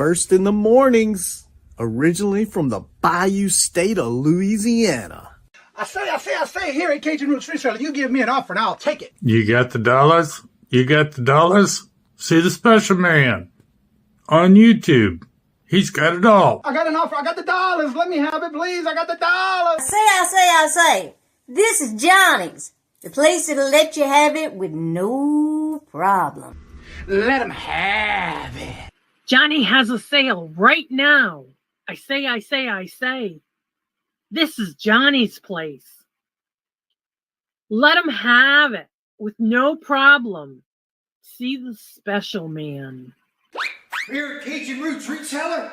first in the mornings, originally from the Bayou State of Louisiana. I say, here at Cajun Roots Reseller, you give me an offer and I'll take it. You got the dollars? You got the dollars? See the special man on YouTube. He's got it all. I got an offer. I got the dollars. Let me have it, please. I got the dollars. I say. This is Johnny's, the place that'll let you have it with no problem. Let him have it. Johnny has a sale right now. I say. This is Johnny's place. Let him have it with no problem. See the special man. Here at Cajun Roots Reseller,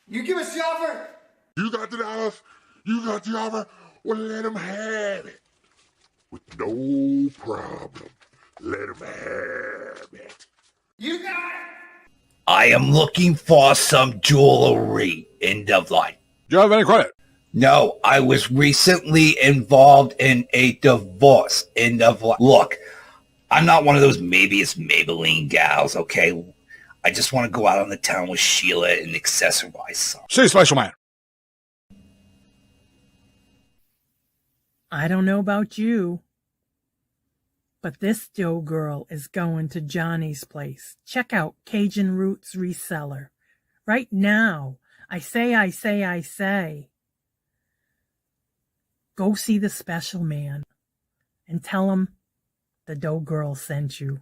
you give us the offer. You got the dollars. You got the offer. Well, let him have it with no problem. Let him have it. You got it. I am looking for some jewelry. End of line. Do you have any credit? No, I was recently involved in a divorce. End of line. Look, I'm not one of those maybe it's Maybelline gals, okay? I just want to go out on the town with Sheila and accessorize some. See, special man. I don't know about you, but this dough girl is going to Johnny's place. Check out Cajun Roots Reseller right now. I say. Go see the special man and tell him the dough girl sent you.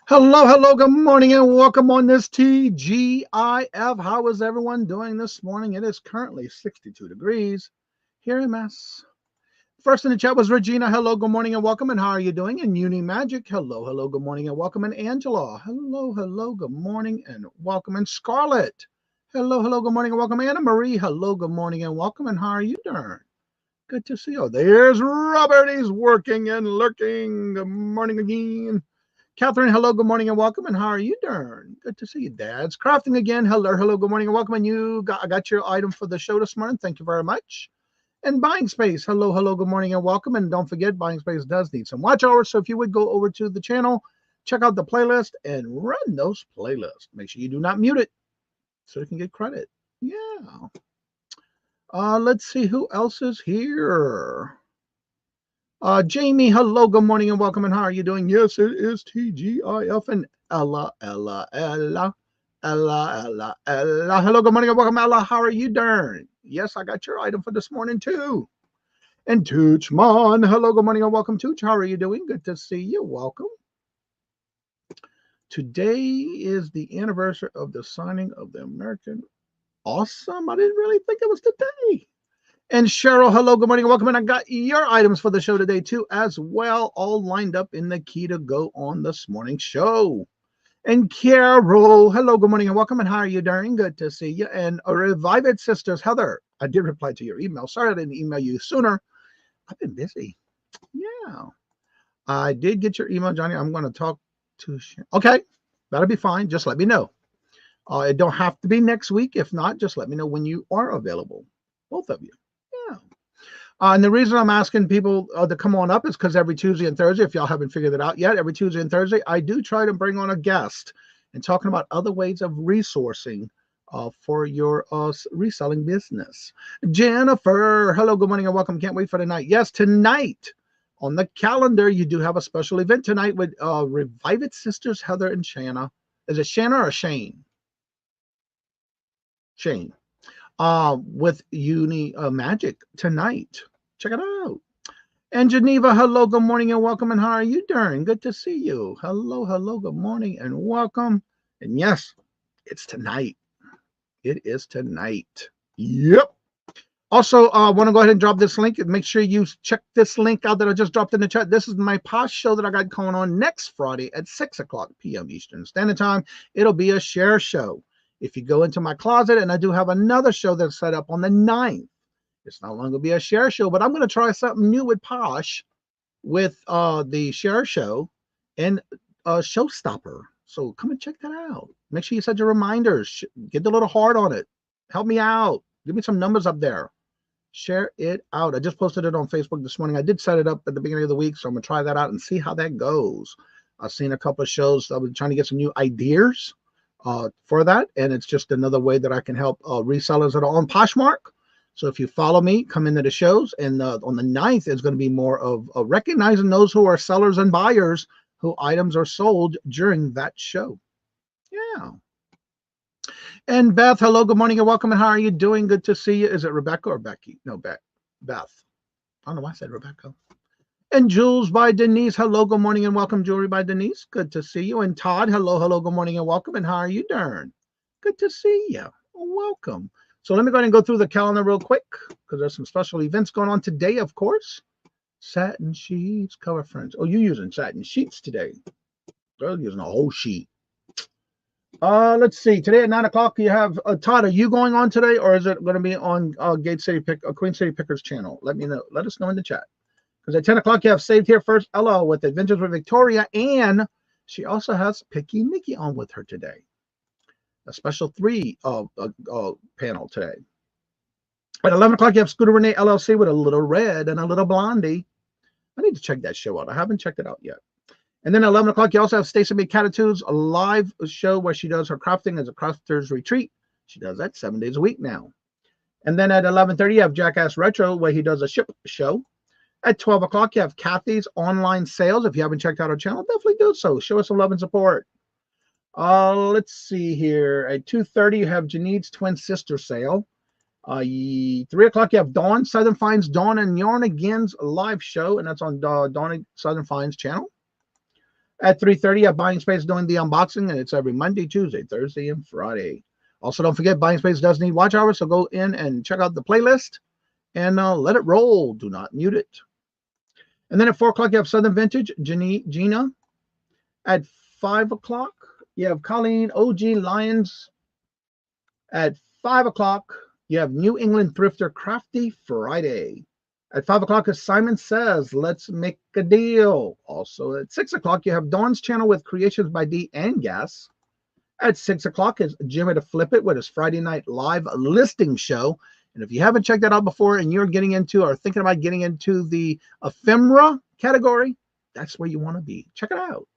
Hello, good morning and welcome on this TGIF. How is everyone doing this morning? It is currently 62 degrees here in Mass. First in the chat was Regina. Hello, good morning and welcome. And how are you doing? And Uni Magic. Hello, good morning and welcome. And Angela. Hello, good morning and welcome. And Scarlett. Hello, good morning and welcome. Anna Marie. Hello, good morning and welcome. And how are you doing? Good to see you. There's Robert. He's working and lurking. Good morning again. Catherine, hello, good morning and welcome. And how are you doing? Good to see you. Dad's crafting again. Hello, good morning and welcome. And I got your item for the show this morning. Thank you very much. And Buying Space, hello, good morning and welcome. And don't forget, Buying Space does need some watch hours. So if you would go over to the channel, check out the playlist and run those playlists. Make sure you do not mute it so you can get credit. Yeah. Let's see who else is here. Jamie, hello, good morning and welcome. And how are you doing? Yes, it is TGIF and Ella. Hello, good morning and welcome. Ella, how are you doing? Yes, I got your item for this morning too. And Toochmon, hello, good morning and welcome. Tooch, how are you doing? Good to see you. Welcome. Today is the anniversary of the signing of the American. Awesome. I didn't really think it was today. And Cheryl, hello, good morning and welcome. And I got your items for the show today too, as well, all lined up in the key to go on this morning's show. And Carol, hello, good morning and welcome. And how are you doing? Good to see you. And Revive It Sisters, Heather, I did reply to your email. Sorry I didn't email you sooner. I've been busy. Yeah. I did get your email, Johnny. I'm going to talk to Sharon. Okay, that'll be fine. Just let me know. It don't have to be next week. If not, just let me know when you are available. Both of you. Yeah. And the reason I'm asking people to come on up is because every Tuesday and Thursday, if y'all haven't figured it out yet, every Tuesday and Thursday, I do try to bring on a guest and talking about other ways of resourcing for your reselling business. Jennifer, hello, good morning and welcome. Can't wait for tonight. Yes, tonight on the calendar, you do have a special event tonight with Revive It Sisters, Heather and Shanna. Is it Shanna or Shane? Shane. With Uni Magic tonight. Check it out. And Geneva, hello, good morning and welcome. And how are you doing? Good to see you. Hello, good morning and welcome. And yes, it's tonight. It is tonight. Yep. Also, I want to go ahead and drop this link and make sure you check this link out that I just dropped in the chat. This is my post show that I got going on next Friday at 6:00 p.m. Eastern Standard Time. It'll be a share show. If you go into my closet, and I do have another show that's set up on the 9th. It's no longer be a share show, but I'm going to try something new with Posh with the share show and Showstopper. So come and check that out. Make sure you set your reminders. Get the little heart on it. Help me out. Give me some numbers up there. Share it out. I just posted it on Facebook this morning. I did set it up at the beginning of the week, so I'm going to try that out and see how that goes. I've seen a couple of shows. I've been trying to get some new ideas for that, and it's just another way that I can help resellers that are on Poshmark. So if you follow me, come into the shows, and on the 9th is going to be more of recognizing those who are sellers and buyers who items are sold during that show. Yeah. And Beth, hello, good morning and welcome. And how are you doing? Good to see you. Is it Rebecca or Becky? No, Beth. I don't know why I said Rebecca. And Jules by Denise, hello, good morning and welcome. Jewelry by Denise, good to see you. And Todd, hello, good morning and welcome. And how are you doing? Good to see you. Welcome. So let me go ahead and go through the calendar real quick because there's some special events going on today, of course. Satin sheets, cover friends. Oh, you're using satin sheets today. They're using a whole sheet. Let's see. Today at 9 o'clock, you have Todd. Are you going on today, or is it going to be on Queen City Pickers channel? Let me know. Let us know in the chat. Because at 10 o'clock, you have Saved Here First Ella with Adventures with Victoria, and she also has Picky Nikki on with her today. A special 3 panel today. At 11 o'clock, you have Scooter Renee LLC with a little red and a little blondie. I need to check that show out. I haven't checked it out yet. And then at 11 o'clock, you also have Stacey Big Catitudes, a live show where she does her crafting as a crafter's retreat. She does that 7 days a week now. And then at 11:30, you have Jackass Retro, where he does a ship show. At 12 o'clock, you have Kathy's online sales. If you haven't checked out our channel, definitely do so. Show us some love and support. Let's see here. At 2:30, you have Janine's twin sister sale. 3 o'clock, you have Dawn Southern Finds Dawn and Yarn Again's live show, and that's on Dawn Southern Finds channel. At 3:30, you have Buying Space doing the unboxing, and it's every Monday, Tuesday, Thursday, and Friday. Also, don't forget, Buying Space does need watch hours, so go in and check out the playlist and let it roll. Do not mute it. And then at 4 o'clock, you have Southern Vintage, Gina. At 5 o'clock, you have Colleen OG Lions. At 5 o'clock, you have New England Thrifter Crafty Friday. At 5 o'clock, as Simon Says, Let's Make a Deal. Also at 6 o'clock, you have Dawn's channel with Creations by D and Gas. At 6 o'clock is Jimmy to Flip It with his Friday night live listing show. And if you haven't checked that out before and you're getting into or thinking about getting into the ephemera category, that's where you want to be. Check it out.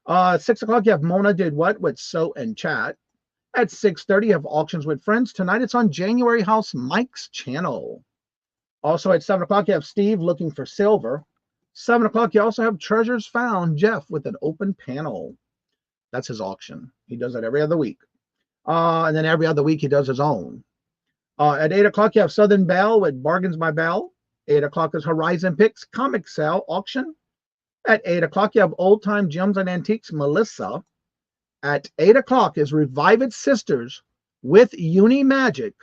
At 6 o'clock, you have Mona Did What with Sew and Chat. At 6:30, you have Auctions with Friends. Tonight, it's on January House Mike's channel. Also at 7 o'clock, you have Steve looking for silver. 7 o'clock, you also have Treasures Found, Jeff with an open panel. That's his auction. He does that every other week. And then every other week, he does his own. At 8 o'clock, you have Southern Belle with Bargains by Belle. 8 o'clock is Horizon Picks Comic Sale Auction. At 8 o'clock, you have Old Time Gems and Antiques, Melissa. At 8 o'clock is Revive It Sisters with Uni Magic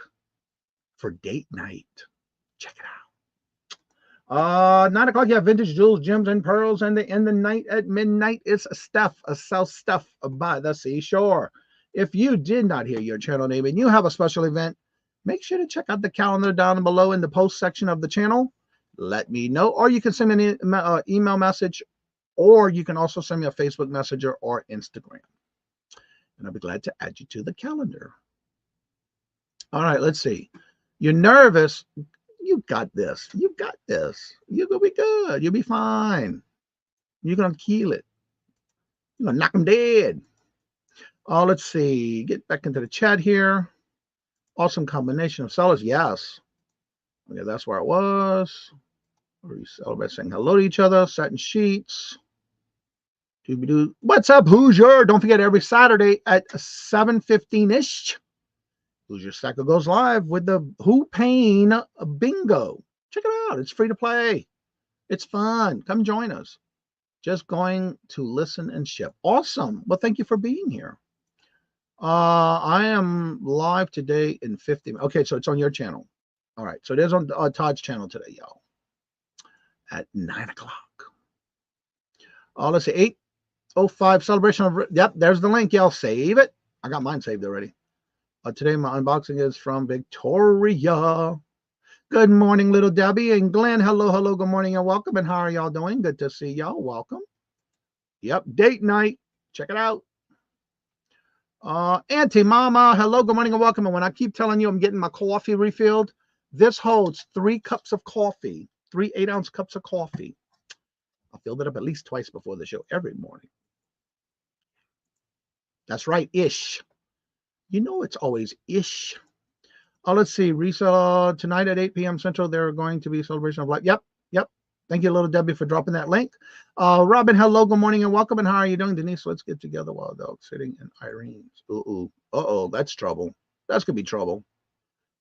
for date night. Check it out. 9 o'clock, you have Vintage Jewels, Gems, and Pearls. And in the night at midnight is Stuff, a South Stuff by the Seashore. If you did not hear your channel name and you have a special event, make sure to check out the calendar down below in the post section of the channel. Let me know, or you can send me an email message, or you can also send me a Facebook Messenger or Instagram. And I'll be glad to add you to the calendar. All right, let's see. You're nervous. You got this. You got this. You're going to be good. You'll be fine. You're going to kill it. You're going to knock them dead. Let's see. Get back into the chat here. Awesome combination of sellers. Yes. Okay, that's where it was. Reseller by saying hello to each other. Satin sheets. What's up, Hoosier? Don't forget, every Saturday at 7:15-ish, Hoosier Stacker goes live with the Who Pain Bingo. Check it out. It's free to play. It's fun. Come join us. Just going to listen and ship. Awesome. Well, thank you for being here. I am live today in 50 minutes. Okay, so it's on your channel. All right, so it is on Todd's channel today, y'all, at 9 o'clock. Let's see, 8:05 celebration of, yep, there's the link, y'all. Save it. I got mine saved already. Today, my unboxing is from Victoria. Good morning, little Debbie and Glenn. Hello, good morning and welcome. And how are y'all doing? Good to see y'all. Welcome. Yep, date night. Check it out. Auntie Mama, hello, good morning and welcome. And when I keep telling you I'm getting my coffee refilled, This holds 3 cups of coffee, 3 8-ounce cups of coffee. I'll fill it up at least twice before the show every morning. That's right, ish. You know it's always ish. Oh, let's see. Reseller tonight at 8 p.m. Central. They're going to be celebration of life. Yep. Thank you, little Debbie, for dropping that link. Robin, hello, good morning, and welcome. And how are you doing, Denise? Let's get together. Wild dog sitting in Irene's. That's trouble. That's gonna be trouble.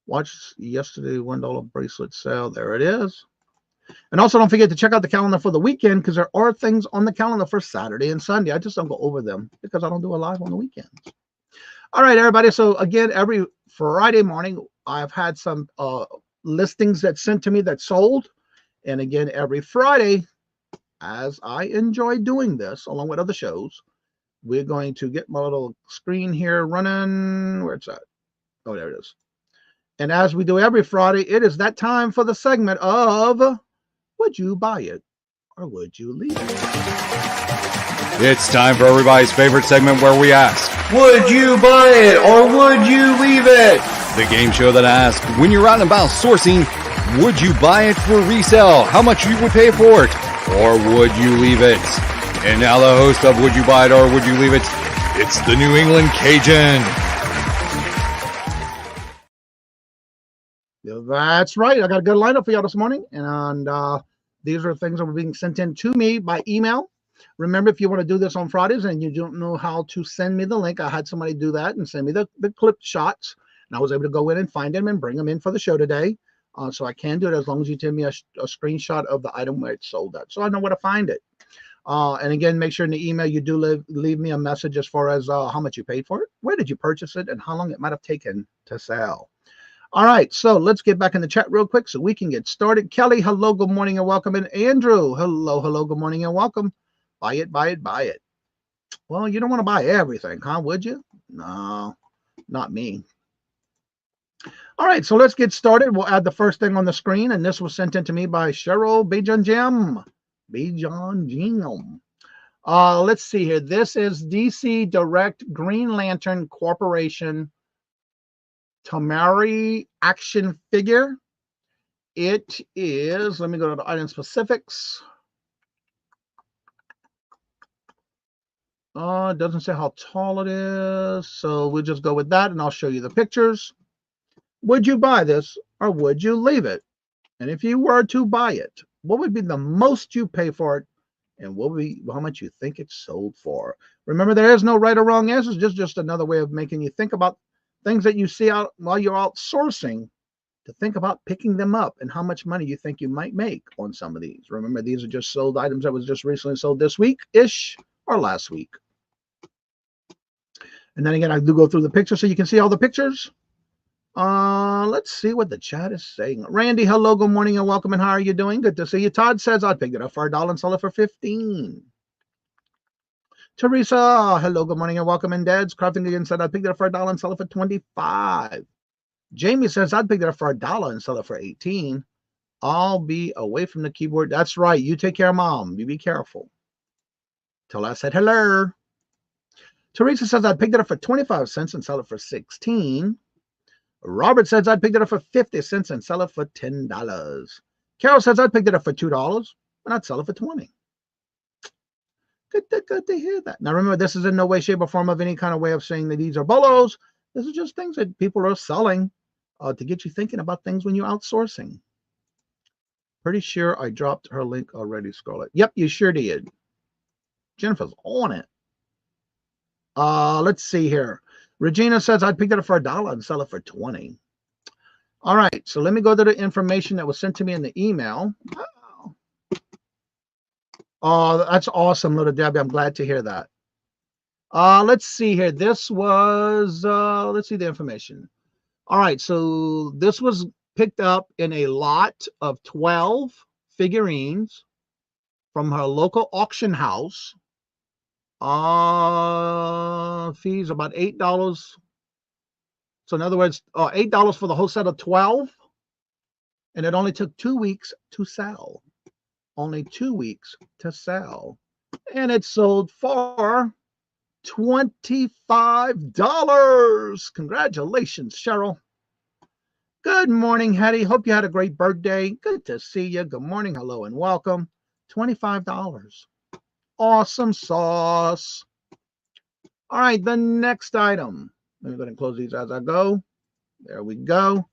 Watch yesterday $1 bracelet sale. There it is. And also don't forget to check out the calendar for the weekend, because there are things on the calendar for Saturday and Sunday. I just don't go over them because I don't do a live on the weekends. All right, everybody. So again, every Friday morning, I've had some listings that sent to me that sold. And again, every Friday, as I enjoy doing this, along with other shows, we're going to get my little screen here running. Where's that? Oh, there it is. And as we do every Friday, it is that time for the segment of Would You Buy It or Would You Leave It? It's time for everybody's favorite segment where we ask, Would you buy it or would you leave it? the game show that asks, when you're out and about sourcing, would you buy it for resale? How much you would pay for it? Or would you leave it? And now the host of Would You Buy It or Would You Leave It, it's the New England Cajun. That's right. I got a good lineup for y'all this morning. And these are things that were being sent in to me by email. Remember, if you want to do this on Fridays and you don't know how to send me the link, I had somebody do that and send me the clip shots. And I was able to go in and find them and bring them in for the show today. So I can do it as long as you tell me a screenshot of the item where it's sold at, so I know where to find it. And again, make sure in the email you do leave me a message as far as how much you paid for it, where did you purchase it, and how long it might have taken to sell. All right, so let's get back in the chat real quick so we can get started. Kelly, hello, good morning, and welcome. And Andrew, hello, good morning, and welcome. Buy it. Well, you don't want to buy everything, huh? Would you? No, not me. All right, so let's get started. We'll add the first thing on the screen, and this was sent in to me by Cheryl Bajan Jim. Let's see here. This is DC Direct Green Lantern Corporation Tamari action figure. It is, let me go to the item specifics. It doesn't say how tall it is, so we'll just go with that, and I'll show you the pictures. Would you buy this or would you leave it? And if you were to buy it, what would be the most you pay for it? And what would be how much you think it's sold for? Remember, there is no right or wrong answers, just another way of making you think about things that you see out while you're out sourcing, to think about picking them up and how much money you think you might make on some of these. Remember, these are just sold items that was just recently sold this week-ish or last week. And then again, I do go through the pictures so you can see all the pictures. Let's see what the chat is saying. Randy, hello, good morning, and welcome. And how are you doing? Good to see you. Todd says I'd pick it up for $1 and sell it for $15. Teresa, hello, good morning, and welcome. And Dad's Crafting again said I'd pick it up for $1 and sell it for $25. Jamie says I'd pick it up for $1 and sell it for $18. I'll be away from the keyboard. That's right. You take care, Mom. You be careful. Till I said hello. Teresa says I'd pick it up for 25 cents and sell it for $16. Robert says I'd pick it up for 50 cents and sell it for $10. Carol says I'd pick it up for $2 and I'd sell it for $20. Good to hear that. Now remember, this is in no way, shape, or form of any kind of way of saying that these are bolos. This is just things that people are selling to get you thinking about things when you're outsourcing. Pretty sure I dropped her link already, Scarlett. Yep, you sure did. Jennifer's on it. Let's see here. Regina says I'd pick it up for $1 and sell it for $20. All right, so let me go to the information that was sent to me in the email. Wow. Oh, that's awesome, little Debbie. I'm glad to hear that. Let's see here. This was, let's see the information. All right, so this was picked up in a lot of 12 figurines from her local auction house. Fees about $8. So in other words, $8 for the whole set of 12. And it only took 2 weeks to sell. Only 2 weeks to sell. And it sold for $25. Congratulations, Cheryl. Good morning, Hetty. Hope you had a great birthday. Good to see you. Good morning, hello, and welcome. $25. Awesome sauce. All right, the next item. Let me go ahead and close these as I go. There we go.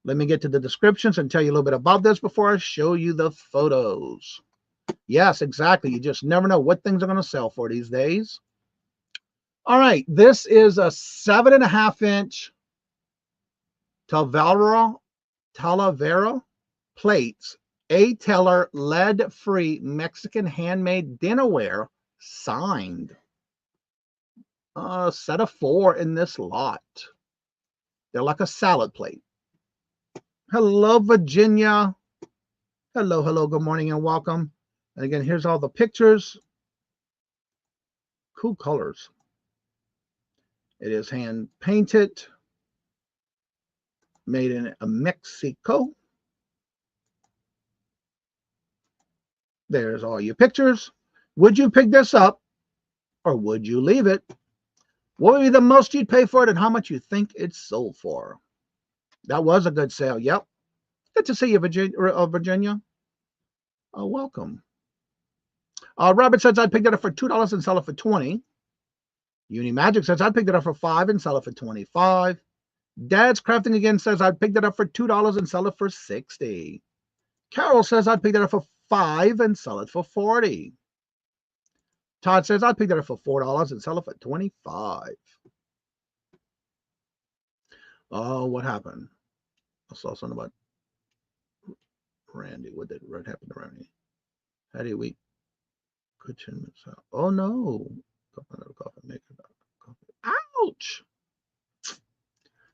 Let me get to the descriptions and tell you a little bit about this before I show you the photos. Yes, exactly. You just never know what things are going to sell for these days. All right, this is a 7.5-inch Talavera plates, A-Teller lead-free Mexican handmade dinnerware, signed. A set of 4 in this lot. They're like a salad plate. Hello, Virginia. Hello, hello, good morning and welcome. And again, here's all the pictures. Cool colors. It is hand painted, made in Mexico. There's all your pictures. Would you pick this up or would you leave it? What would be the most you'd pay for it and how much you think it's sold for? That was a good sale. Yep. Good to see you, Virginia. Welcome. Robert says I'd pick it up for $2 and sell it for $20. Uni Magic says I'd pick it up for $5 and sell it for $25. Dad's Crafting Again says I'd pick it up for $2 and sell it for $60. Carol says I'd pick it up for $5 and sell it for $40. Todd says I'd pick it up for $4 and sell it for $25. Oh, what happened? I saw something about Randy. What happened to Randy? How do we kitchen? Oh no! Ouch!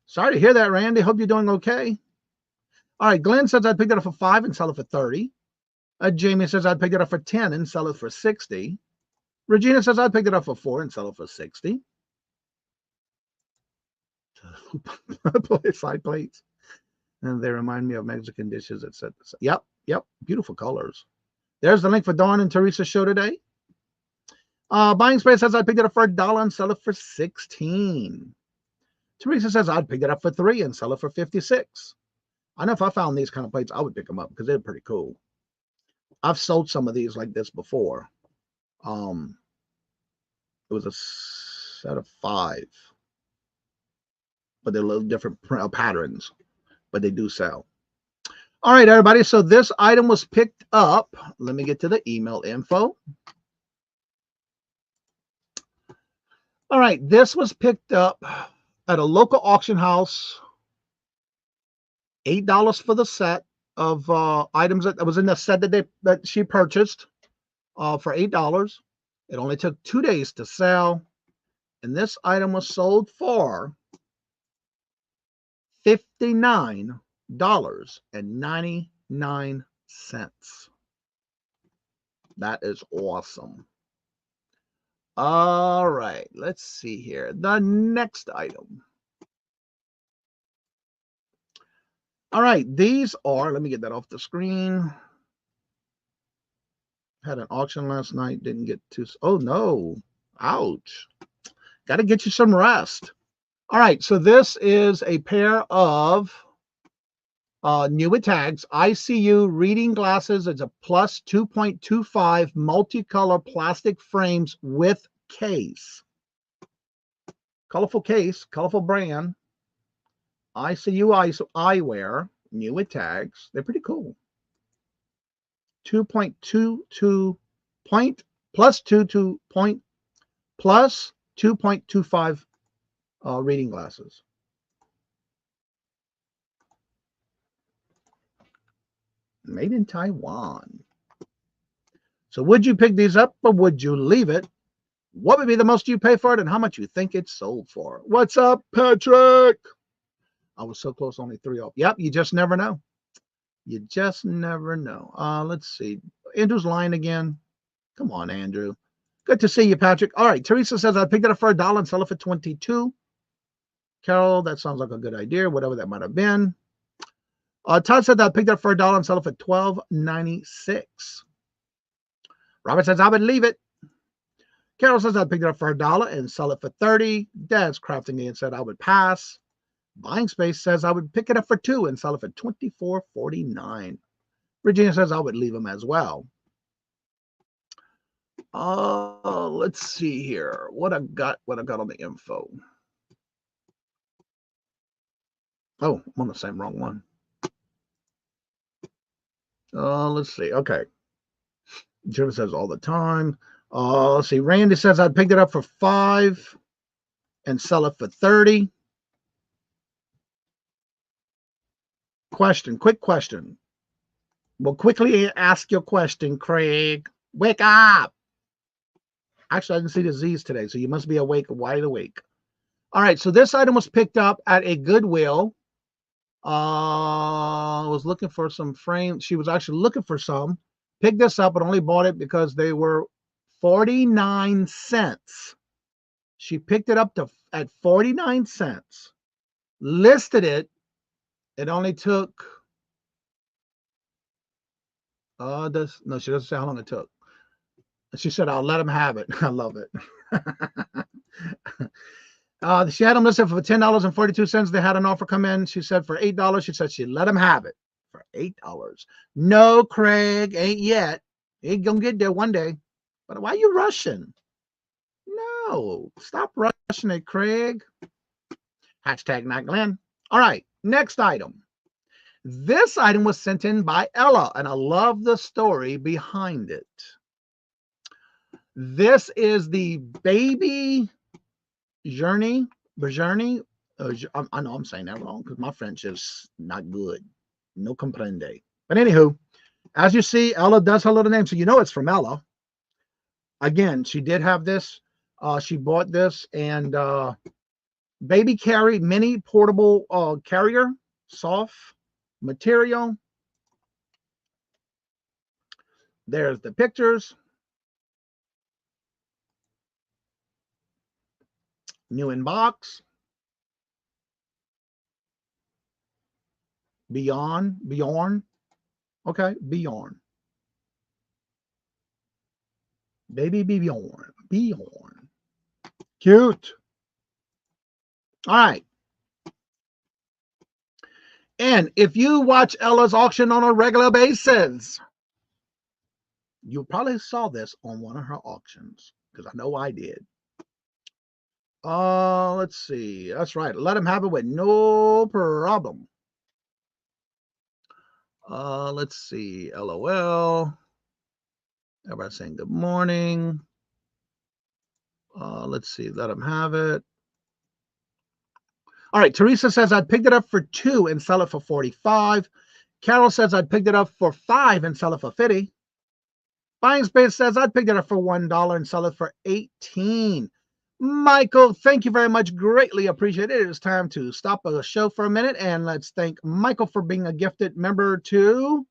Sorry to hear that, Randy. Hope you're doing okay. All right, Glenn says I'd pick it up for $5 and sell it for $30. Jamie says I'd pick it up for $10 and sell it for $60. Regina says I'd pick it up for $4 and sell it for $60. Side plates. And they remind me of Mexican dishes, etc. Yep, beautiful colors. There's the link for Dawn and Teresa's show today. Buying Space says I'd pick it up for $1 and sell it for $16. Teresa says I'd pick it up for $3 and sell it for $56. I know if I found these kind of plates, I would pick them up because they're pretty cool. I've sold some of these like this before. It was a set of 5, but they're a little different patterns, but they do sell. All right, everybody. So this item was picked up. Let me get to the email info. All right, this was picked up at a local auction house. $8 for the set of items that was in the set that she purchased for $8. It only took 2 days to sell, and this item was sold for $59.99. That is awesome. All right, let's see here. The next item. All right, these are, let me get that off the screen. Had an auction last night, didn't get to, oh no, ouch. Got to get you some rest. All right, so this is a pair of new tags, ICU reading glasses. It's a plus 2.25 multicolor plastic frames with case. Colorful case, colorful brand. ICU eyewear, new tags. They're pretty cool. 2.22 point plus 22 point plus 2.25 reading glasses. Made in Taiwan. So would you pick these up or would you leave it? What would be the most you pay for it and how much you think it's sold for? What's up, Patrick? I was so close, only 3 off. Yep, you just never know. You just never know. Let's see. Andrew's lying again. Come on, Andrew. Good to see you, Patrick. All right, Teresa says I'd pick it up for $1 and sell it for $22. Carol, that sounds like a good idea, whatever that might have been. Todd said that I picked it up for $1 and sell it for $12.96. Robert says I would leave it. Carol says I picked it up for $1 and sell it for $30. Dad's Crafting and said I would pass. Buying Space says I would pick it up for $2 and sell it for $24.49. Virginia says I would leave them as well. Let's see here. What I got on the info. Oh, I'm on the same wrong one. Let's see. Okay. Jim says all the time. Let's see. Randy says I'd pick it up for $5 and sell it for $30. Quick question. Well, quickly ask your question, Craig. Wake up. Actually, I didn't see the Z's today, so you must be awake, wide awake. All right, so this item was picked up at a Goodwill. Was looking for some frames. She was actually looking for some. Picked this up, but only bought it because they were 49 cents. She picked it up at 49 cents. Listed it. It only took. No, she doesn't say how long it took. She said, "I'll let him have it." I love it. She had them listed for $10.42. They had an offer come in. She said for $8. She said she'd let him have it for $8. No, Craig, ain't yet. Ain't gonna get there one day. But why are you rushing? No, stop rushing it, Craig. Hashtag not Glenn. All right, next item. This item was sent in by Ella, and I love the story behind it. This is the baby journey. I know I'm saying that wrong because my French is not good. No comprende. But anywho, as you see, Ella does her little name, so you know it's from Ella. Again, she did have this. She bought this, and baby carry mini portable carrier, soft material. There's the pictures. New in box. Bjorn. Okay, Bjorn. Baby Bjorn. Cute. All right. And if you watch Ella's auction on a regular basis, you probably saw this on one of her auctions, because I know I did. Let's see. That's right. Let him have it with no problem. Let's see. LOL. Everybody saying good morning. Let's see. Let him have it. All right. Teresa says I'd picked it up for $2 and sell it for $45. Carol says I'd picked it up for $5 and sell it for $50. Buying Space says I'd picked it up for $1 and sell it for $18. Michael, thank you very much. Greatly appreciate it. It is time to stop the show for a minute, and let's thank Michael for being a gifted member to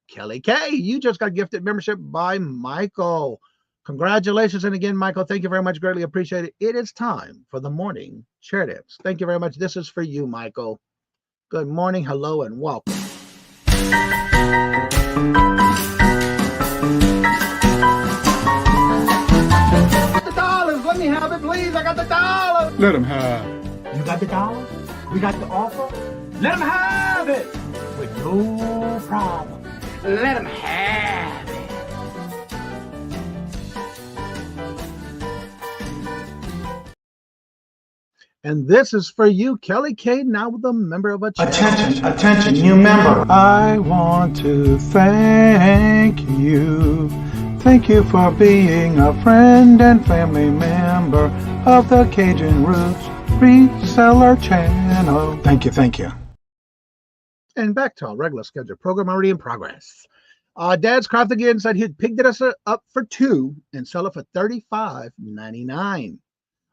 Kelly K. You just got gifted membership by Michael. Congratulations. And again, Michael, thank you very much. Greatly appreciate it. It is time for the morning share tips. Thank you very much. This is for you, Michael. Good morning. Hello and welcome. Let me have it, please. I got the dollar. Let him have. You got the dollar? We got the offer? Let him have it with no problem. Let him have it. And this is for you, Kelly K, now with a member of a channel. Attention, new member. I want to thank you. Thank you for being a friend and family member of the Cajun Roots Reseller channel. Thank you. And back to our regular scheduled program already in progress. Dad's Craft again said he'd picked it up for $2 and sell it for $35.99.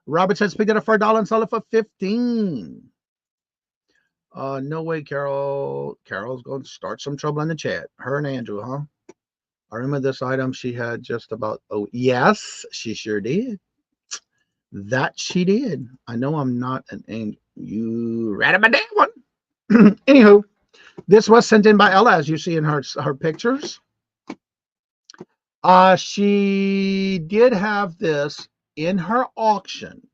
Robert says pick it up for $1 and sell it for $15. No way, Carol. Carol's going to start some trouble in the chat. Her and Andrew, huh? I remember this item she had just about, oh, yes, she sure did. That she did. I know I'm not an angel. You read about that one. Anywho, this was sent in by Ella, as you see in her pictures. She did have this in her auction.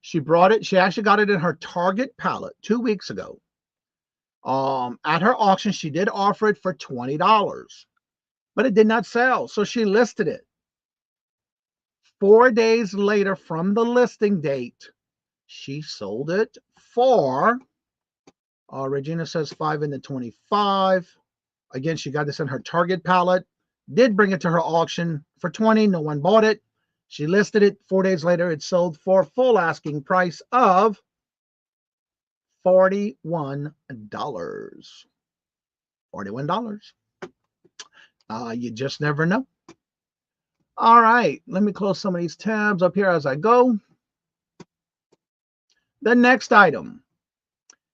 She brought it. She actually got it in her Target pallet 2 weeks ago. At her auction, she did offer it for $20, but it did not sell. So she listed it. 4 days later from the listing date, she sold it for, Regina says 5 into 25. Again, she got this in her Target pallet, did bring it to her auction for 20. No one bought it. She listed it. 4 days later, it sold for full asking price of $41. $41. You just never know. All right, let me close some of these tabs up here as I go. The next item.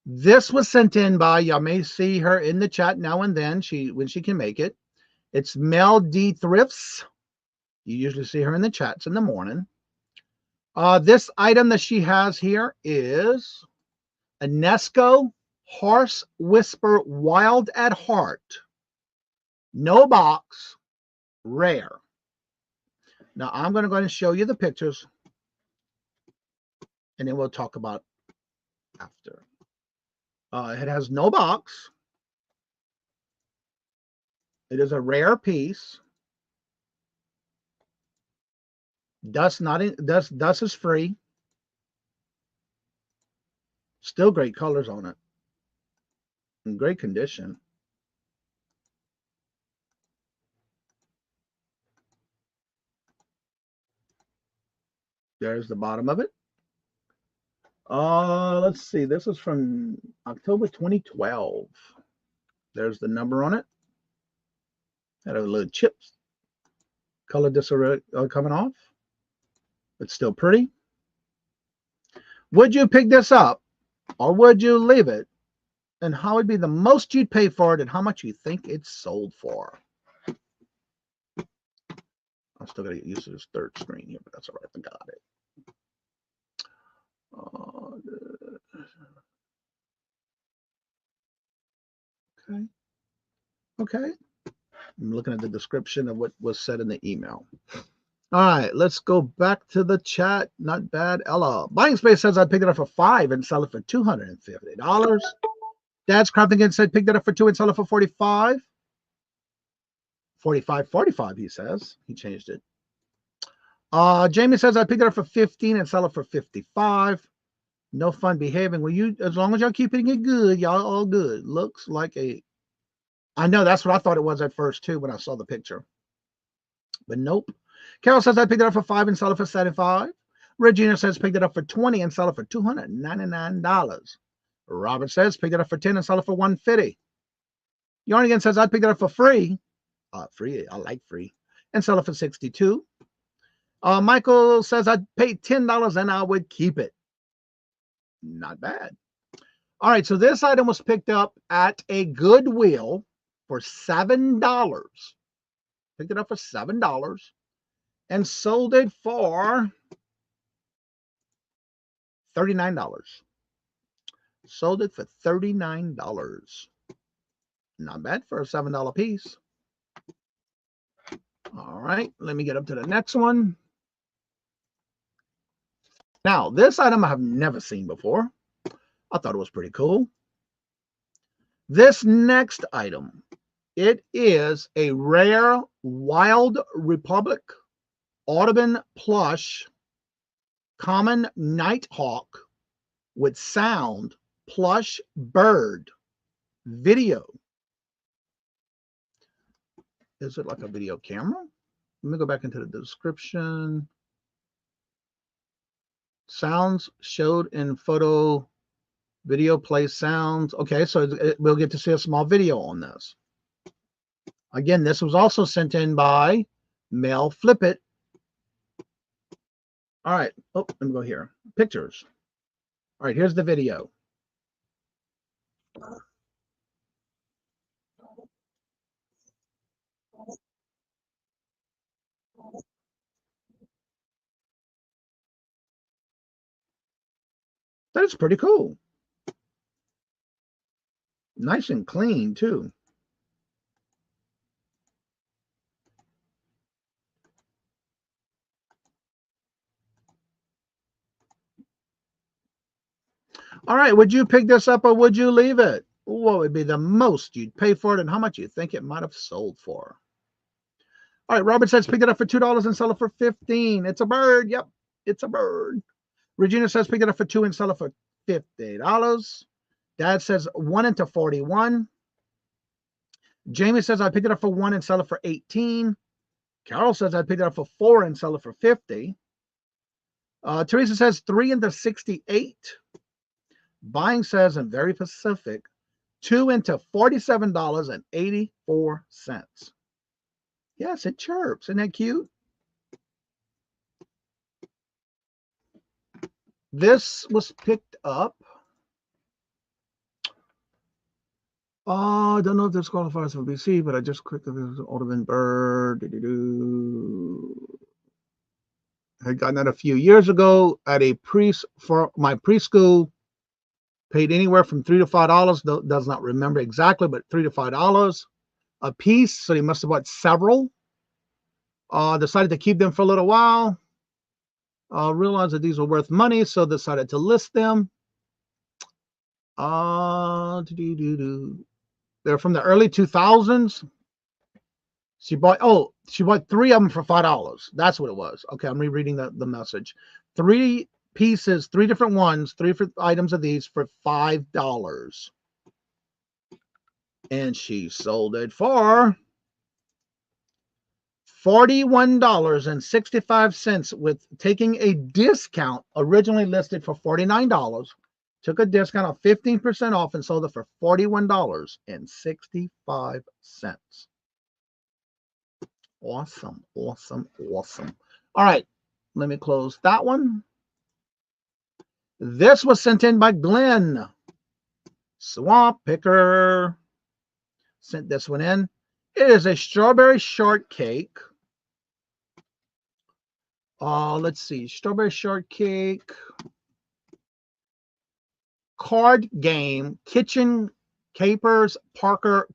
This was sent in by, y'all may see her in the chat now and then, when she can make it. It's Mel D. Thrifts. You usually see her in the chats in the morning. This item that she has here is a Nesco Horse Whisper Wild at Heart. No box, rare. Now, I'm going to go ahead and show you the pictures, and then we'll talk about after. It has no box. It is a rare piece. Dust is free. Still great colors on it. In great condition. There's the bottom of it. Let's see. This is from October 2012. There's the number on it. Had a little chips. Color disarray coming off. It's still pretty. Would you pick this up or would you leave it? And how would be the most you'd pay for it and how much you think it's sold for? I'm still going to get used to this third screen here, but that's all right. I got it. Okay. I'm looking at the description of what was said in the email. All right, let's go back to the chat. Not bad. Ella. Buying Space says I picked it up for $5 and sell it for $250. Dad's Crafting said picked it up for $2 and sell it for $45. $45, he says. He changed it. Jamie says I picked it up for $15 and sell it for $55. No fun behaving. Well, as long as y'all keeping it good, y'all all good. Looks like I know that's what I thought it was at first too when I saw the picture. But nope. Carol says I picked it up for $5 and sell it for $75. Regina says picked it up for $20 and sell it for $299. Robert says picked it up for $10 and sell it for $150. Yarnigan says I picked it up for free. Free. I like free. And sell it for $62. Michael says I'd pay $10 and I would keep it. Not bad. All right, so this item was picked up at a Goodwill for $7. Picked it up for $7 and sold it for $39. Sold it for $39. Not bad for a $7 piece. All right, let me get up to the next one. Now, this item I have never seen before. I thought it was pretty cool. This next item, it is a rare Wild Republic Audubon plush common nighthawk with sound plush bird video. Is it like a video camera? Let me go back into the description. Sounds showed in photo, video play sounds. Okay, so we'll get to see a small video on this. Again, this was also sent in by Mel Flippit. All right. Oh, let me go here. Pictures. All right, here's the video. That's pretty cool. Nice and clean, too. All right, would you pick this up or would you leave it? What would be the most you'd pay for it and how much you think it might have sold for? All right, Robert says pick it up for $2 and sell it for $15. It's a bird. Yep, it's a bird. Regina says pick it up for $2 and sell it for $50. Dad says 1 into 41. Jamie says I pick it up for 1 and sell it for 18. Carol says I pick it up for 4 and sell it for 50. Teresa says 3 into 68. Buying says, and very Pacific, 2 into $47.84. Yes, it chirps. Isn't that cute? This was picked up. I don't know if this qualifies for BC, but I just clicked on this Audubon bird. I had gotten that a few years ago at a for my preschool. Paid anywhere from $3 to $5. Does not remember exactly, but $3 to $5 a piece. So he must have bought several. Decided to keep them for a little while. Realized that these were worth money, so decided to list them. They're from the early 2000s. She bought 3 of them for $5. That's what it was. Okay, I'm rereading the message. 3 pieces, 3 different ones, 3 different items of these for $5. And she sold it for $41.65 with taking a discount, originally listed for $49. Took a discount of 15% off and sold it for $41.65. Awesome, awesome, awesome. All right, let me close that one. This was sent in by Glenn. Swamp Picker sent this one in. It is a strawberry shortcake. Let's see, strawberry shortcake. Card game, Kitchen Capers Parker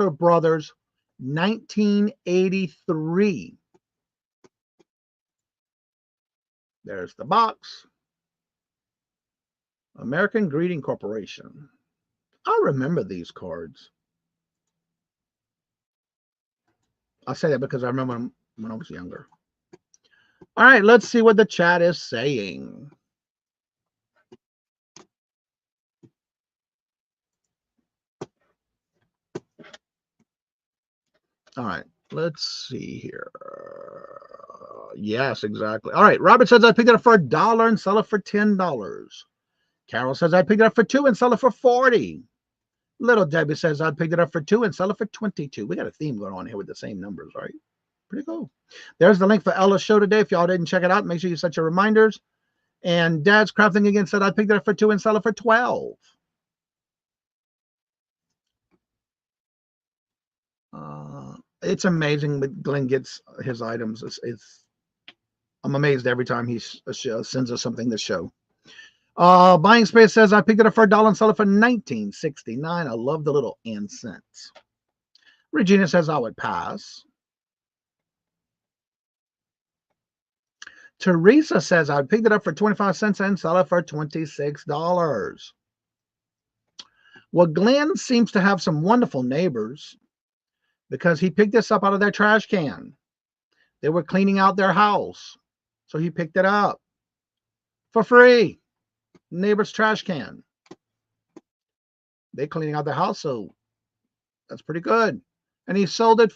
Brothers, 1983. There's the box. American Greeting Corporation. I remember these cards. I say that because I remember them when I was younger. All right, let's see what the chat is saying. All right, let's see here. Yes, exactly. All right, Robert says I picked it up for $1 and sell it for $10. Carol says I picked it up for $2 and sell it for $40. Little Debbie says I picked it up for $2 and sell it for $22. We got a theme going on here with the same numbers, right? Pretty cool. There's the link for Ella's show today. If y'all didn't check it out, make sure you set your reminders. And Dad's Crafting Again said I picked it up for $2 and sell it for $12. It's amazing when Glenn gets his items. I'm amazed every time he sends us something to show. Buying Space says I picked it up for $1 and sell it for $19.69. I love the little incense. Regina says I would pass. Teresa says I picked it up for 25 cents and sell it for $26. Well, Glenn seems to have some wonderful neighbors because he picked this up out of their trash can. They were cleaning out their house, so he picked it up for free. Neighbor's trash can. They're cleaning out their house, so that's pretty good. And he sold it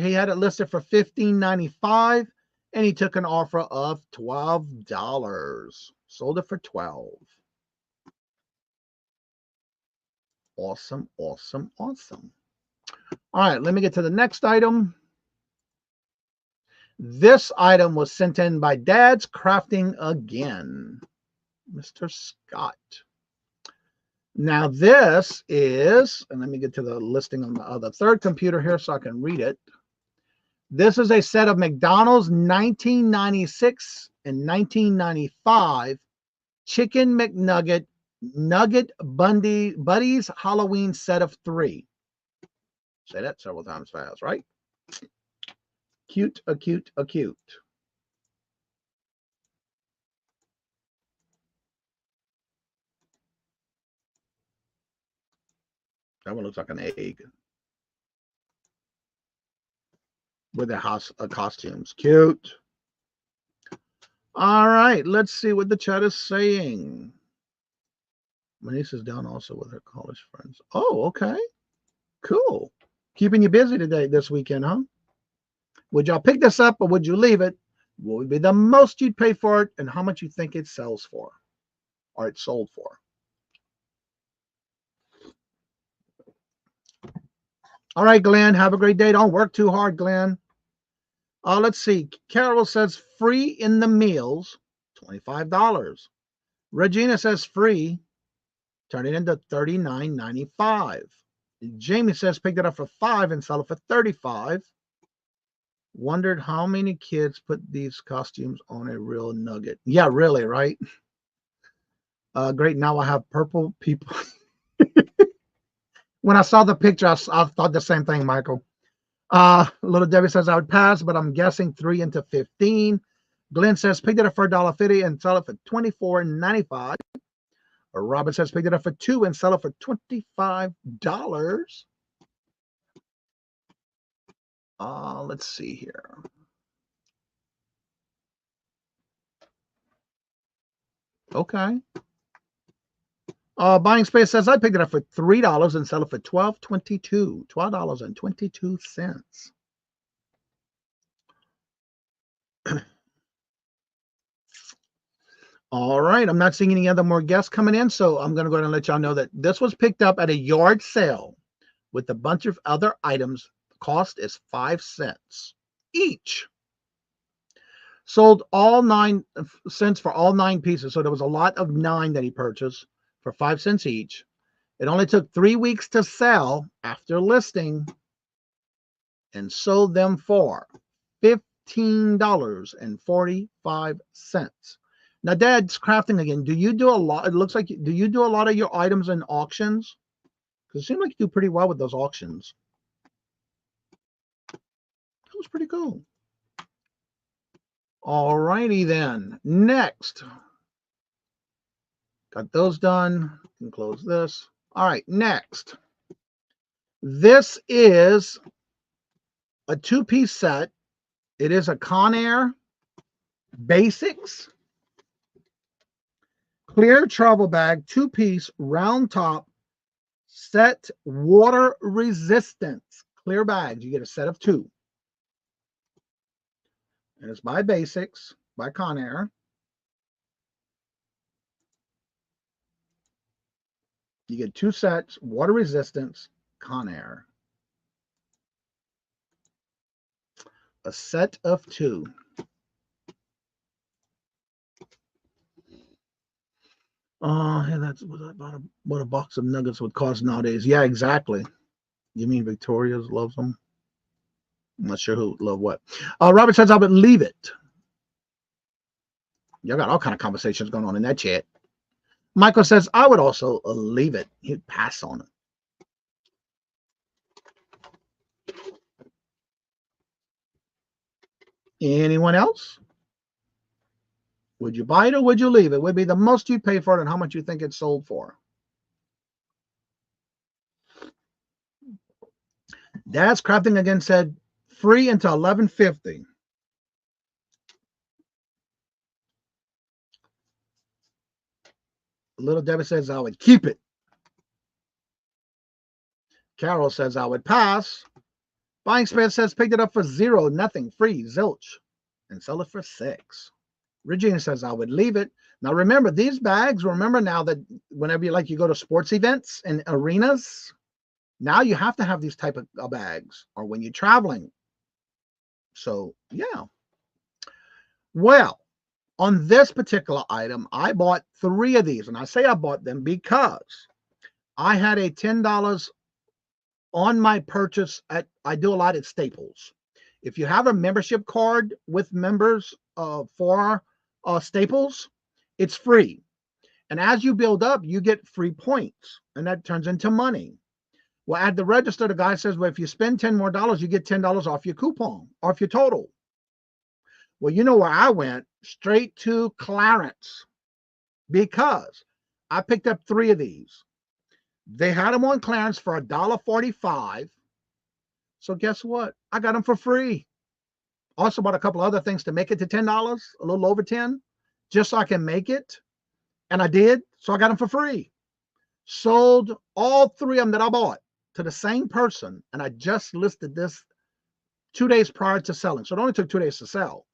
he had it listed for $15.95, and he took an offer of $12. Sold it for $12. Awesome, awesome, awesome. All right, let me get to the next item. This item was sent in by Dad's Crafting Again, Mr. Scott. Now this is, and let me get to the listing on the third computer here so I can read it. This is a set of McDonald's 1996 and 1995 Chicken McNugget Nugget Buddies Halloween set of 3. Say that several times fast, right? Cute, cute, cute. That one looks like an egg with their house costumes. Cute. All right, let's see what the chat is saying. My niece is down also with her college friends. Oh, okay. Cool. Keeping you busy this weekend, huh? Would y'all pick this up or would you leave it? What would be the most you'd pay for it and how much you think it sells for or it's sold for? All right, Glenn, have a great day. Don't work too hard, Glenn. Let's see. Carol says free in the meals, $25. Regina says free, turn it into $39.95. Jamie says picked it up for $5 and sell it for $35. Wondered how many kids put these costumes on a real nugget. Yeah, really, right? Great. Now I have purple people. When I saw the picture, I thought the same thing, Michael. Little Debbie says I would pass, but I'm guessing 3 into 15. Glenn says picked it up for $1.50 and sell it for $24.95. Robin says picked it up for $2 and sell it for $25. Let's see here. Okay. Buying Space says I picked it up for $3 and sell it for $12.22. $12.22. All right. I'm not seeing any other more guests coming in, so I'm going to go ahead and let y'all know that this was picked up at a yard sale with a bunch of other items. The cost is 5 cents each. Sold all 9 cents for all 9 pieces. So there was a lot of 9 that he purchased for 5 cents each. It only took 3 weeks to sell after listing and sold them for $15.45. Now, Dad's crafting again. Do you do a lot? It looks like, do you do a lot of your items in auctions? Because it seems like you do pretty well with those auctions. That was pretty cool. All righty then. Next. Got those done. Can close this. All right, next. This is a 2-piece set. It is a Conair Basics clear travel bag, 2-piece, round top, set, water resistance, clear bags. You get a set of 2. And it's by Basics, by Conair. You get 2 sets, water resistance, Conair. A set of 2. Yeah, that's about what a box of nuggets would cost nowadays. Yeah, exactly. You mean Victoria's loves them? I'm not sure who love what. Robert says I would leave it. Y'all got all kind of conversations going on in that chat. Michael says I would also leave it. He'd pass on it. Anyone else? Would you buy it or would you leave it? Would be the most you'd pay for it and how much you think it's sold for. Dad's Crafting again said free until $11.50. Little Debbie says I would keep it. Carol says I would pass. Buying Space says picked it up for $0, nothing, free, zilch, and sell it for $6. Regina says I would leave it. Now remember these bags. Remember now that whenever you go to sports events and arenas, now you have to have these type of bags, or when you're traveling. So yeah. Well, on this particular item, I bought 3 of these, and I say I bought them because I had a $10 on my purchase I do a lot at Staples. If you have a membership card with members for Staples, it's free. And as you build up, you get free points, and that turns into money. Well, at the register, the guy says, well, if you spend $10 more, you get $10 off your coupon, off your total. Well, you know where I went? Straight to Clarence, because I picked up 3 of these. They had them on clearance for $1.45. So guess what? I got them for free. Also bought a couple other things to make it to $10, a little over 10, just so I can make it. And I did, so I got them for free. Sold all 3 of them that I bought to the same person, and I just listed this 2 days prior to selling. So it only took 2 days to sell.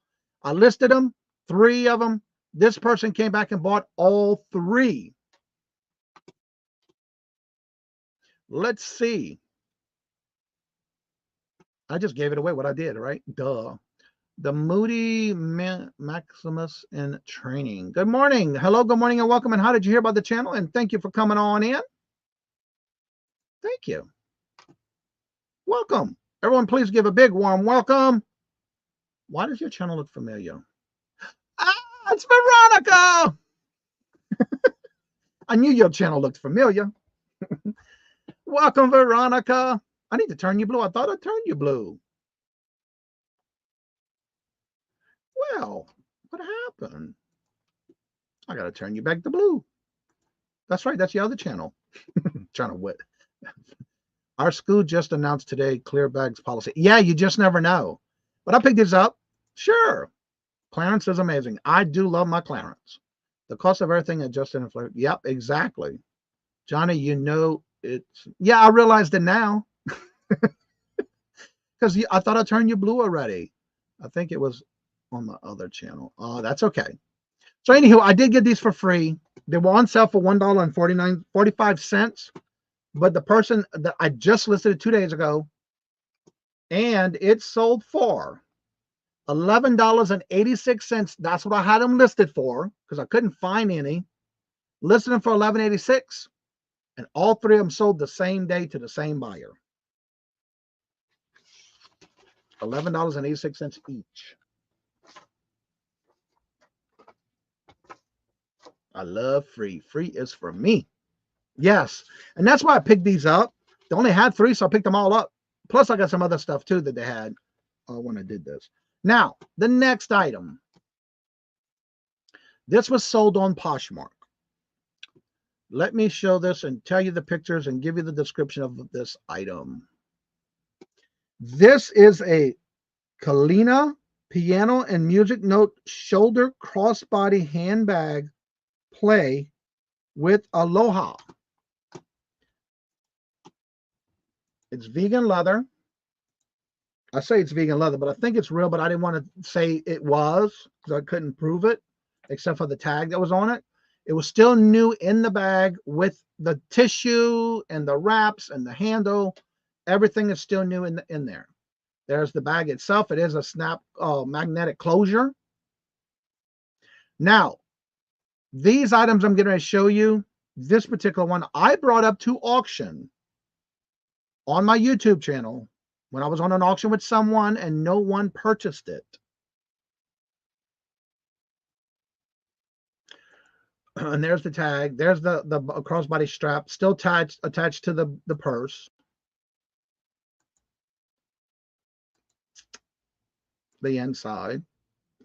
I listed them, 3 of them. This person came back and bought all 3. Let's see. I just gave it away what I did, right? Duh. The Moody Maximus in training. Good morning. Hello, good morning, and welcome. And how did you hear about the channel? And thank you for coming on in. Thank you. Welcome. Everyone, please give a big warm welcome. Why does your channel look familiar? Ah, it's Veronica. I knew your channel looked familiar. Welcome, Veronica. I need to turn you blue. I thought I turned you blue. Well, what happened? I got to turn you back to blue. That's right. That's the other channel. Trying to wit. Our school just announced today clear bags policy. Yeah, you just never know. But I picked this up. Sure. Clearance is amazing. I do love my clearance. The cost of everything adjusted inflation. Yep, exactly. Johnny, you know it's... Yeah, I realized it now. Because I thought I turned you blue already. I think it was on the other channel. Oh, that's okay. So anywho, I did get these for free. They were on sale for $1.45, but the person that I just listed it 2 days ago, and it sold for $11.86. That's what I had them listed for because I couldn't find any. Listed them for $11.86, and all 3 of them sold the same day to the same buyer. $11.86 each. I love free. Free is for me. Yes. And that's why I picked these up. They only had 3, so I picked them all up. Plus, I got some other stuff, too, that they had when I did this. Now, the next item. This was sold on Poshmark. Let me show this and tell you the pictures and give you the description of this item. This is a Kalina piano and music note shoulder crossbody handbag play with Aloha. It's vegan leather. I say it's vegan leather, but I think it's real, but I didn't want to say it was because I couldn't prove it except for the tag that was on it. It was still new in the bag with the tissue and the wraps and the handle. Everything is still new in there. There's the bag itself. It is a snap magnetic closure. Now, these items I'm going to show you, this particular one, I brought up to auction on my YouTube channel when I was on an auction with someone and no one purchased it. And there's the tag. There's the crossbody strap still attached to the purse. The inside.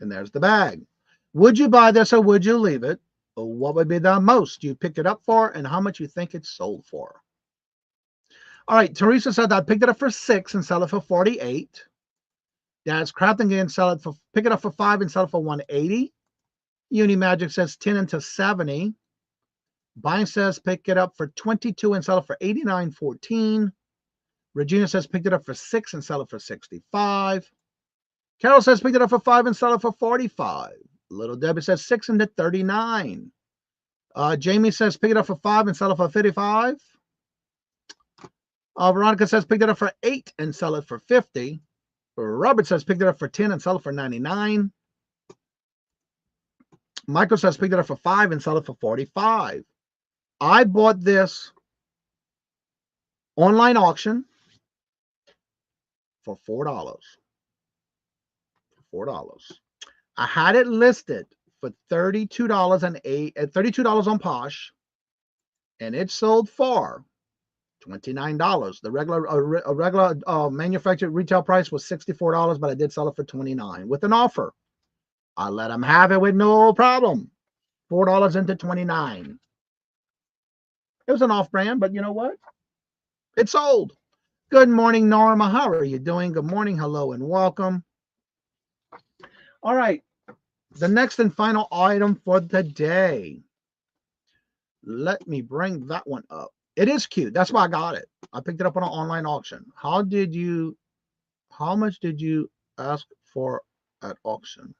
And there's the bag. Would you buy this or would you leave it? Or what would be the most you picked it up for and how much you think it's sold for? All right, Teresa said I picked it up for $6 and sell it for $48. Dad's Crafting Game pick it up for $5 and sell it for $180. Unimagic says 10 into $70. Buying says pick it up for $22 and sell it for $89.14. Regina says picked it up for $6 and sell it for $65. Carol says picked it up for $5 and sell it for $45. Little Debbie says 6 into $39. Jamie says pick it up for $5 and sell it for $55. Veronica says picked it up for $8 and sell it for $50. Robert says picked it up for $10 and sell it for $99. Michael says picked it up for $5 and sell it for $45. I bought this online auction for $4. I had it listed for $32 on Posh, and it sold for $29. The regular manufactured retail price was $64, but I did sell it for $29 with an offer. I let them have it with no problem. $4 into $29. It was an off-brand, but you know what? It sold. Good morning, Norma. How are you doing? Good morning, hello, and welcome. All right. The next and final item for the day. Let me bring that one up. It is cute. That's why I got it. I picked it up on an online auction. How much did you ask for at auction?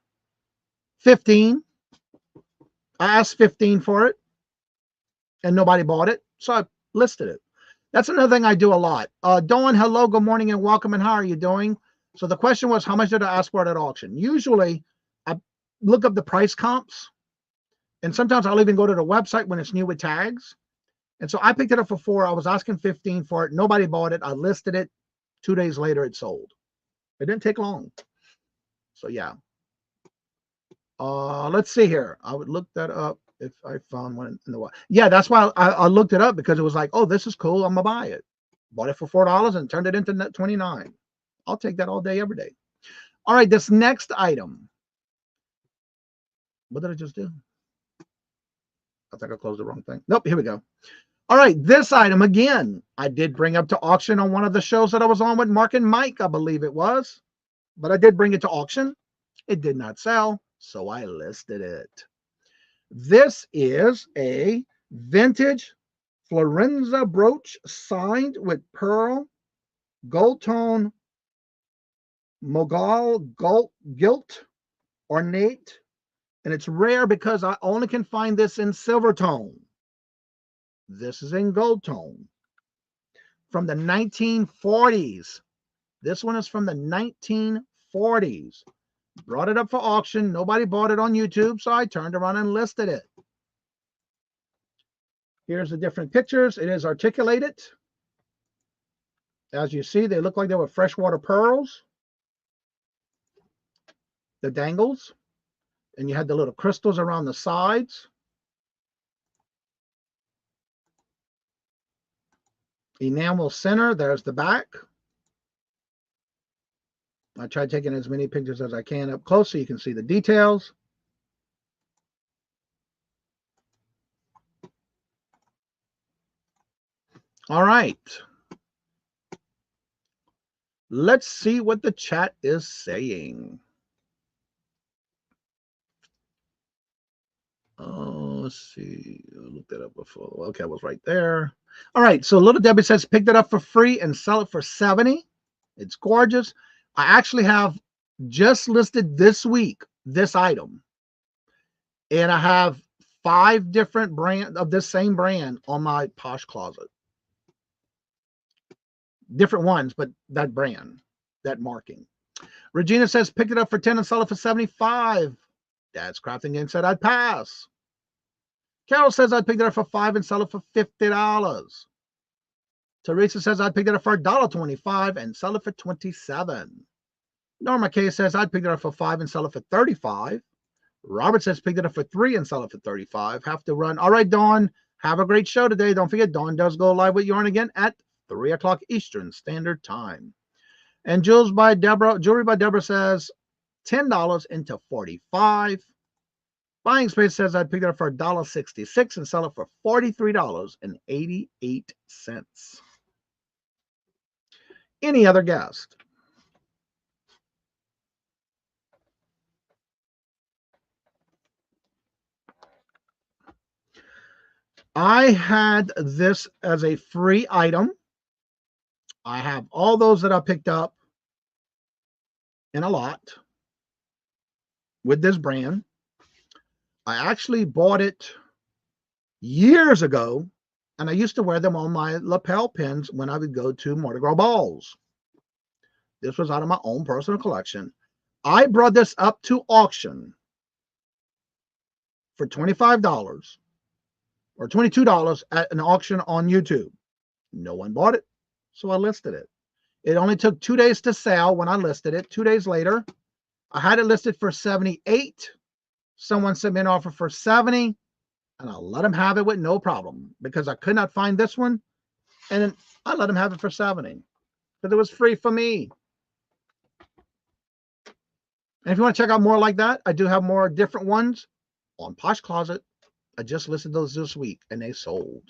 15. I asked 15 for it and nobody bought it. So I listed it. That's another thing I do a lot. Dawn, hello, good morning and welcome. And how are you doing? So the question was, how much did I ask for it at auction? Usually I look up the price comps. And sometimes I'll even go to the website when it's new with tags. And so I picked it up for 4. I was asking 15 for it. Nobody bought it. I listed it. 2 days later, it sold. It didn't take long. So yeah. Let's see here. I would look that up if I found one in the wild. Yeah, that's why I looked it up, because it was like, oh, this is cool. I'm gonna buy it. Bought it for $4 and turned it into $29. I'll take that all day, every day. All right, this next item. What did I just do? I think I closed the wrong thing. Nope, here we go. All right, this item again, I did bring up to auction on one of the shows that I was on with Mark and Mike, I believe it was. But I did bring it to auction. It did not sell, so I listed it. This is a vintage Florenza brooch signed with pearl, gold tone, mogul, gilt, ornate. And it's rare because I only can find this in silver tone. This is in gold tone. From the 1940s. This one is from the 1940s. Brought it up for auction. Nobody bought it on YouTube, so I turned around and listed it. Here's the different pictures. It is articulated. As you see, they look like they were freshwater pearls. The dangles. And you had the little crystals around the sides. Enamel center. There's the back. I tried taking as many pictures as I can up close so you can see the details. All right. Let's see what the chat is saying. Oh, let's see. I looked that up before. Okay, I was right there. All right. So Little Debbie says, picked it up for free and sell it for $70. It's gorgeous. I actually have just listed this week this item. And I have 5 different brands of this same brand on my Posh closet. Different ones, but that brand, that marking. Regina says, picked it up for 10 and sell it for 75. Dad's Crafting Game said I'd pass. Carol says I'd pick it up for 5 and sell it for $50. Teresa says I'd pick it up for $1.25 and sell it for $27. Norma K says I'd pick it up for 5 and sell it for $35. Robert says picked it up for 3 and sell it for $35. Have to run. All right, Dawn. Have a great show today. Don't forget, Dawn does go live with Yarn again at 3 o'clock Eastern Standard Time. And Jewelry by Deborah says $10 into $45. Buying Space says I'd pick it up for $1.66 and sell it for $43.88. Any other guest? I had this as a free item. I have all those that I picked up in a lot with this brand. I actually bought it years ago, and I used to wear them on my lapel pins when I would go to Mardi Gras balls. This was out of my own personal collection. I brought this up to auction for $25 or $22 at an auction on YouTube. No one bought it, so I listed it. It only took 2 days to sell when I listed it. 2 days later, I had it listed for $78. Someone sent me an offer for $70, and I let them have it with no problem because I could not find this one, and then I let them have it for $70 because it was free for me. And if you want to check out more like that, I do have more different ones on Posh Closet. I just listed those this week, and they sold.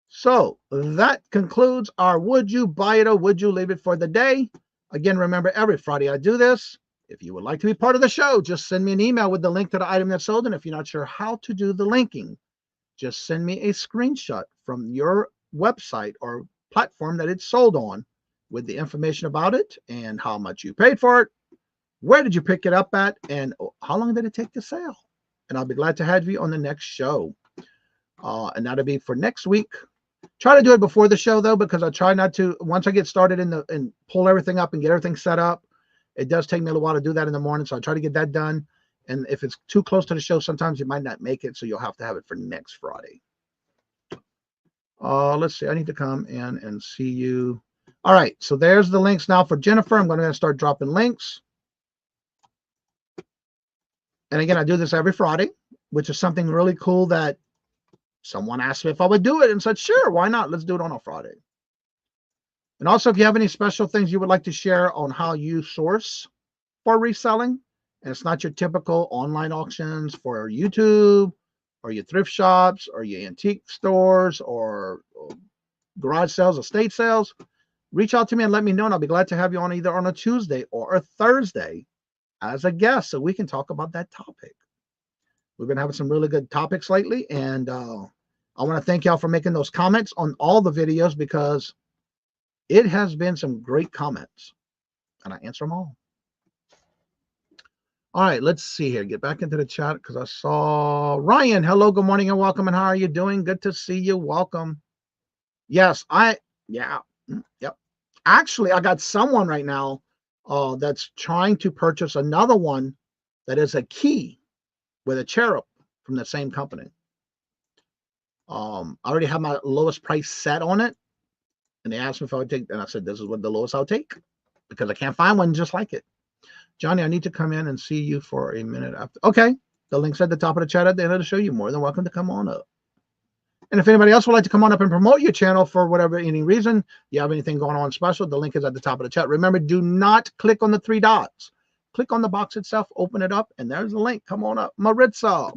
So that concludes our Would You Buy It or Would You Leave It for the day. Again, remember, every Friday I do this. If you would like to be part of the show, just send me an email with the link to the item that's sold. And if you're not sure how to do the linking, just send me a screenshot from your website or platform that it's sold on with the information about it and how much you paid for it, where did you pick it up at, and how long did it take to sell. And I'll be glad to have you on the next show. And that'll be for next week. Try to do it before the show, though, because I try not to, once I get started and pull everything up and get everything set up, it does take me a little while to do that in the morning. So I try to get that done. And if it's too close to the show, sometimes you might not make it. So you'll have to have it for next Friday. Let's see. I need to come in and see you. All right. So there's the links now for Jennifer. I'm going to start dropping links. And again, I do this every Friday, which is something really cool that someone asked me if I would do it and said, sure, why not? Let's do it on a Friday. And also, if you have any special things you would like to share on how you source for reselling, and it's not your typical online auctions for YouTube or your thrift shops or your antique stores or garage sales, estate sales, reach out to me and let me know. And I'll be glad to have you on either on a Tuesday or a Thursday as a guest so we can talk about that topic. We've been having some really good topics lately. And I want to thank y'all for making those comments on all the videos because it has been some great comments. And I answer them all. All right, let's see here. Get back into the chat because I saw Ryan. Hello, good morning and welcome. And how are you doing? Good to see you. Welcome. Yes, yep. Actually, I got someone right now that's trying to purchase another one that is a key with a cherub from the same company. I already have my lowest price set on it. And they asked me if I would take, and I said, this is what the lowest I'll take because I can't find one just like it. Johnny, I need to come in and see you for a minute after. Okay. The link's at the top of the chat at the end of the show. You're more than welcome to come on up. And if anybody else would like to come on up and promote your channel for whatever, any reason, you have anything going on special, the link is at the top of the chat. Remember, do not click on the 3 dots. Click on the box itself, open it up, and there's the link. Come on up. Maritza.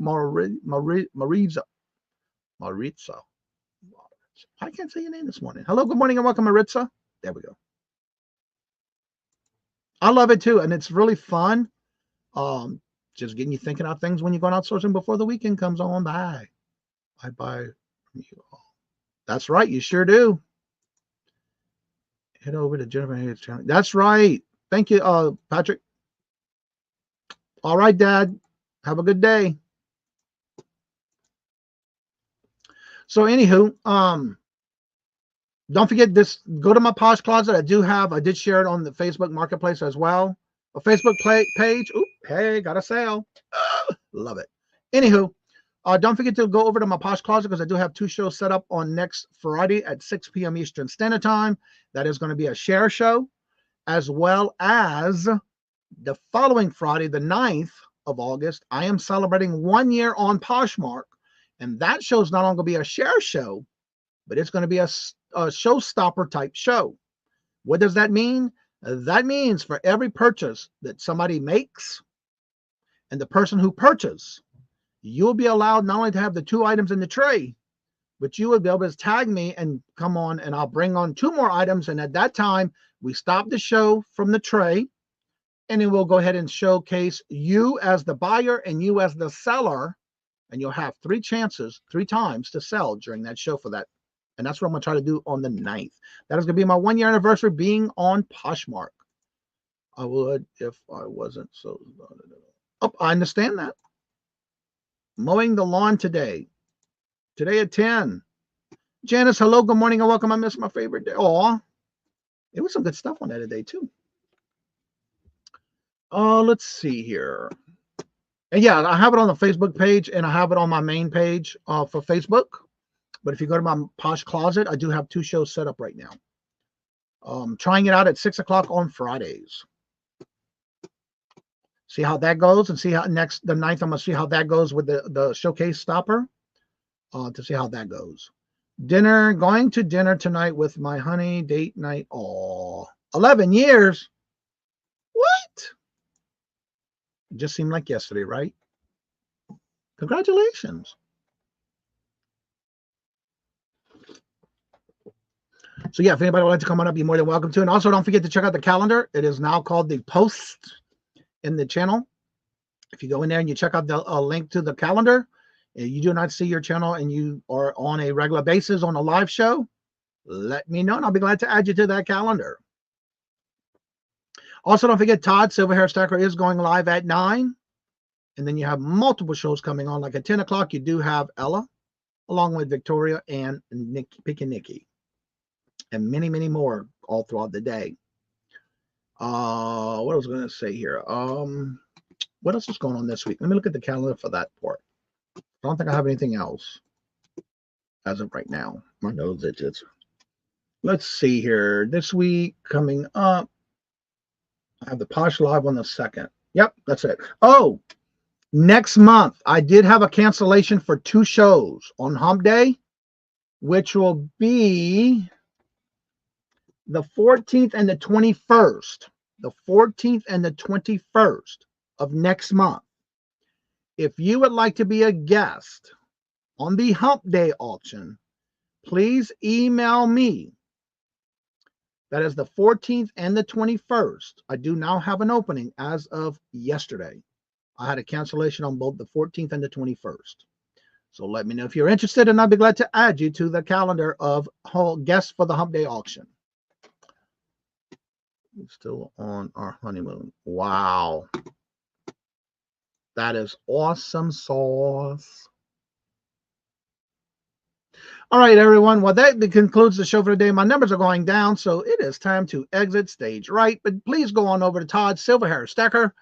I can't say your name this morning. Hello, good morning, and welcome, Maritza. There we go. I love it too, and it's really fun. Just getting you thinking out things when you're going out sourcing before the weekend comes on by. I buy from you all. That's right, you sure do. Head over to Jennifer Hayes' channel. That's right. Thank you, Patrick. All right, Dad. Have a good day. So, anywho, don't forget this. Go to my Posh Closet. I did share it on the Facebook Marketplace as well. A Facebook page. Oop, hey, got a sale. Love it. Anywho, don't forget to go over to my Posh Closet because I do have 2 shows set up on next Friday at 6 p.m. Eastern Standard Time. That is going to be a share show, as well as the following Friday, the 9th of August. I am celebrating 1 year on Poshmark, and that show is not only going to be a share show, but it's going to be a showstopper type show. What does that mean? That means for every purchase that somebody makes and the person who purchased, you'll be allowed not only to have the 2 items in the tray, but you will be able to tag me and come on and I'll bring on 2 more items. And at that time, we stop the show from the tray and then we'll go ahead and showcase you as the buyer and you as the seller. And you'll have 3 chances, 3 times to sell during that show for that. And that's what I'm going to try to do on the 9th. That is going to be my 1 year anniversary being on Poshmark. I would if I wasn't so. Oh, I understand that. Mowing the lawn today. Today at 10. Janice, hello, good morning and welcome. I missed my favorite day. Aw, it was some good stuff on that today too. Let's see here. And yeah, I have it on the Facebook page and I have it on my main page for Facebook. But if you go to my Posh Closet, I do have 2 shows set up right now. Trying it out at 6 o'clock on Fridays. See how that goes and see how the 9th, I'm going to see how that goes with the showcase stopper to see how that goes. Going to dinner tonight with my honey, date night. Oh, 11 years. What? It just seemed like yesterday, right? Congratulations. So yeah, if anybody would like to come on up, you're more than welcome to. And also don't forget to check out the calendar. It is now called the post in the channel. If you go in there and you check out the link to the calendar, and you do not see your channel and you are on a regular basis on a live show, let me know and I'll be glad to add you to that calendar. Also, don't forget Todd Silver Hair Stacker is going live at 9. And then you have multiple shows coming on. Like at 10 o'clock, you do have Ella, along with Victoria and Picky Nikki. And many, many more all throughout the day. What was I going to say here? What else is going on this week? Let me look at the calendar for that part. I don't think I have anything else as of right now. My nose itches. Let's see here. This week coming up, I have the Posh Live on the 2nd. Yep, that's it. Oh, next month, I did have a cancellation for 2 shows on Hump Day, which will be the 14th and the 21st. The 14th and the 21st of next month. If you would like to be a guest on the Hump Day auction, please email me. That is the 14th and the 21st. I do now have an opening as of yesterday. I had a cancellation on both the 14th and the 21st. So let me know if you're interested, and I'll be glad to add you to the calendar of guests for the Hump Day auction. We're still on our honeymoon. Wow. That is awesome sauce. All right, everyone. Well, that concludes the show for today. My numbers are going down, so it is time to exit stage right. But please go on over to Todd Silverhair Stacker.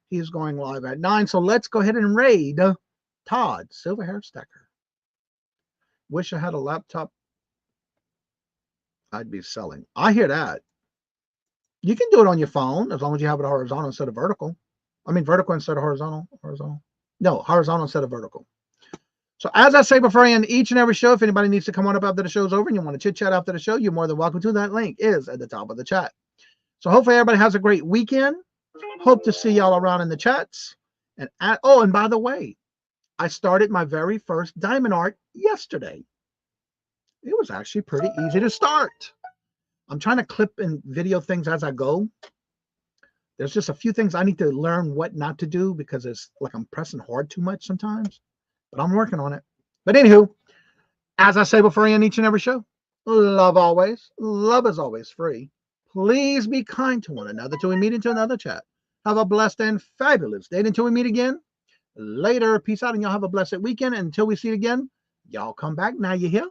He's going live at 9. So let's go ahead and raid Todd Silverhair Stacker. Wish I had a laptop I'd be selling. I hear that. You can do it on your phone as long as you have it horizontal instead of vertical. I mean, vertical instead of horizontal. No, horizontal instead of vertical. So as I say before I end each and every show, if anybody needs to come on up after the show's over and you want to chit chat after the show, you're more than welcome to. That link is at the top of the chat. So hopefully everybody has a great weekend. Hope to see y'all around in the chats. And and by the way, I started my very first diamond art yesterday. It was actually pretty easy to start. I'm trying to clip and video things as I go. There's just a few things I need to learn what not to do because it's like I'm pressing hard too much sometimes. But I'm working on it. But anywho, as I say before I end each and every show, love always. Love is always free. Please be kind to one another till we meet into another chat. Have a blessed and fabulous day until we meet again. Later. Peace out, and y'all have a blessed weekend. And until we see you again, y'all come back. Now you hear?